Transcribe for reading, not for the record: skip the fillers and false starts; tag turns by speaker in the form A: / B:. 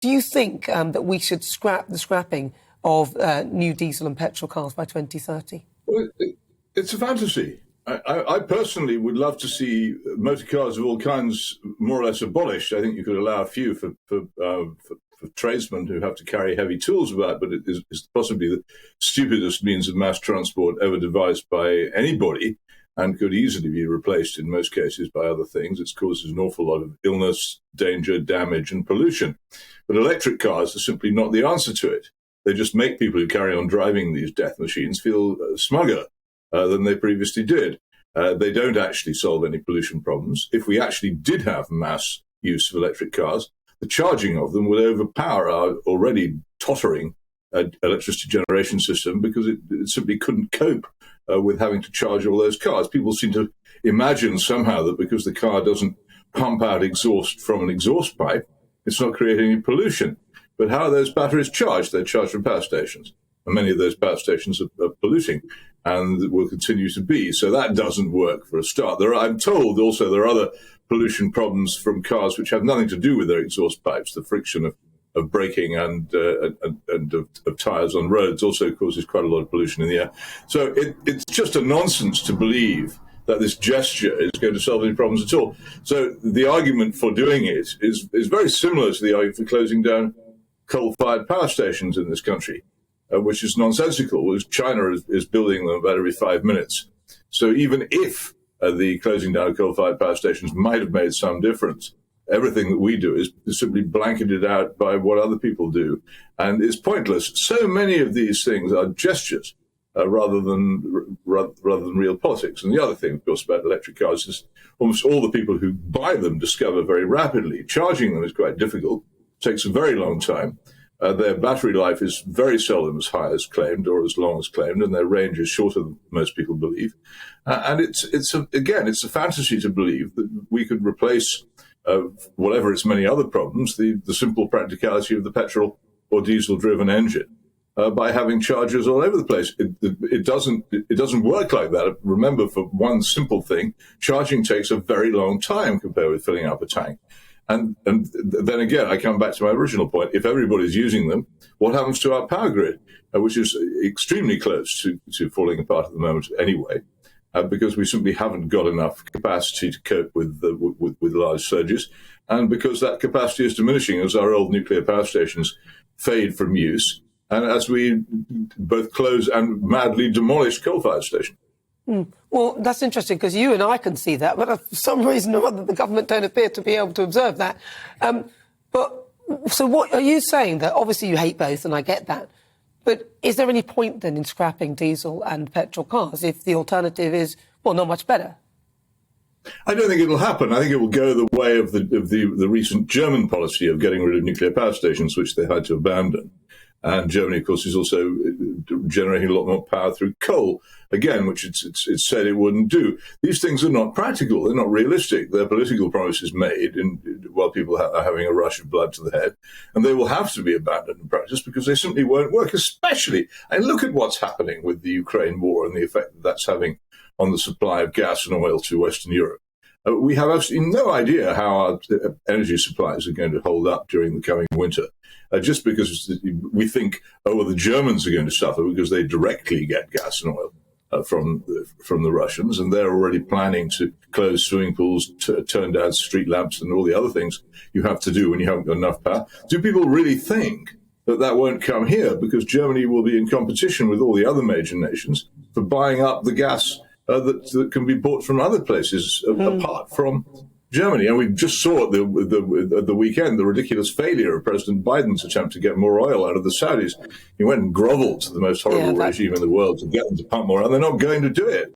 A: Do you think that we should scrap the scrapping of new diesel and petrol cars by 2030?
B: Well, it's a fantasy. I personally would love to see motor cars of all kinds more or less abolished. I think you could allow a few for tradesmen who have to carry heavy tools about, but it is possibly the stupidest means of mass transport ever devised by anybody, and could easily be replaced in most cases by other things. It causes an awful lot of illness, danger, damage, and pollution. But electric cars are simply not the answer to it. They just make people who carry on driving these death machines feel smugger than they previously did. They don't actually solve any pollution problems. If we actually did have mass use of electric cars, the charging of them would overpower our already tottering electricity generation system, because it simply couldn't cope with having to charge all those cars. People seem to imagine somehow that because the car doesn't pump out exhaust from an exhaust pipe, it's not creating any pollution. But how are those batteries charged? They're charged from power stations. And many of those power stations are polluting and will continue to be. So that doesn't work for a start. I'm told also there are other pollution problems from cars which have nothing to do with their exhaust pipes. The friction of braking and of tyres on roads also causes quite a lot of pollution in the air. So it's just a nonsense to believe that this gesture is going to solve any problems at all. So the argument for doing it is very similar to the argument for closing down coal-fired power stations in this country, which is nonsensical, because China is building them about every 5 minutes. So even if the closing down of coal-fired power stations might have made some difference, everything that we do is simply blanketed out by what other people do, and is pointless. So many of these things are gestures rather than real politics. And the other thing, of course, about electric cars is almost all the people who buy them discover very rapidly charging them is quite difficult, takes a very long time. Their battery life is very seldom as high as claimed or as long as claimed, and their range is shorter than most people believe. And it's a fantasy to believe that we could replace whatever its many other problems, the simple practicality of the petrol or diesel-driven engine, by having chargers all over the place. It doesn't work like that. Remember, for one simple thing, charging takes a very long time compared with filling up a tank. And then again, I come back to my original point. If everybody's using them, what happens to our power grid, which is extremely close to falling apart at the moment anyway, because we simply haven't got enough capacity to cope with large surges, and because that capacity is diminishing as our old nuclear power stations fade from use, and as we both close and madly demolish coal-fired stations.
A: Well, that's interesting, because you and I can see that, but for some reason or other, the government don't appear to be able to observe that. So what are you saying? That obviously you hate both, and I get that. But is there any point then in scrapping diesel and petrol cars if the alternative is, well, not much better?
B: I don't think it'll happen. I think it will go the way of the recent German policy of getting rid of nuclear power stations, which they had to abandon. And Germany, of course, is also generating a lot more power through coal, again, which it's said it wouldn't do. These things are not practical. They're not realistic. They're political promises made while people are having a rush of blood to the head. And they will have to be abandoned in practice because they simply won't work, especially. And look at what's happening with the Ukraine war and the effect that that's having on the supply of gas and oil to Western Europe. We have absolutely no idea how our energy supplies are going to hold up during the coming winter. Just because we think, the Germans are going to suffer because they directly get gas and oil from the Russians, and they're already planning to close swimming pools, turn down street lamps, and all the other things you have to do when you haven't got enough power. Do people really think that won't come here? Because Germany will be in competition with all the other major nations for buying up the gas that can be bought from other places apart from Germany. And we just saw at the weekend the ridiculous failure of President Biden's attempt to get more oil out of the Saudis. He went and groveled to the most horrible regime in the world to get them to pump more, and they're not going to do it.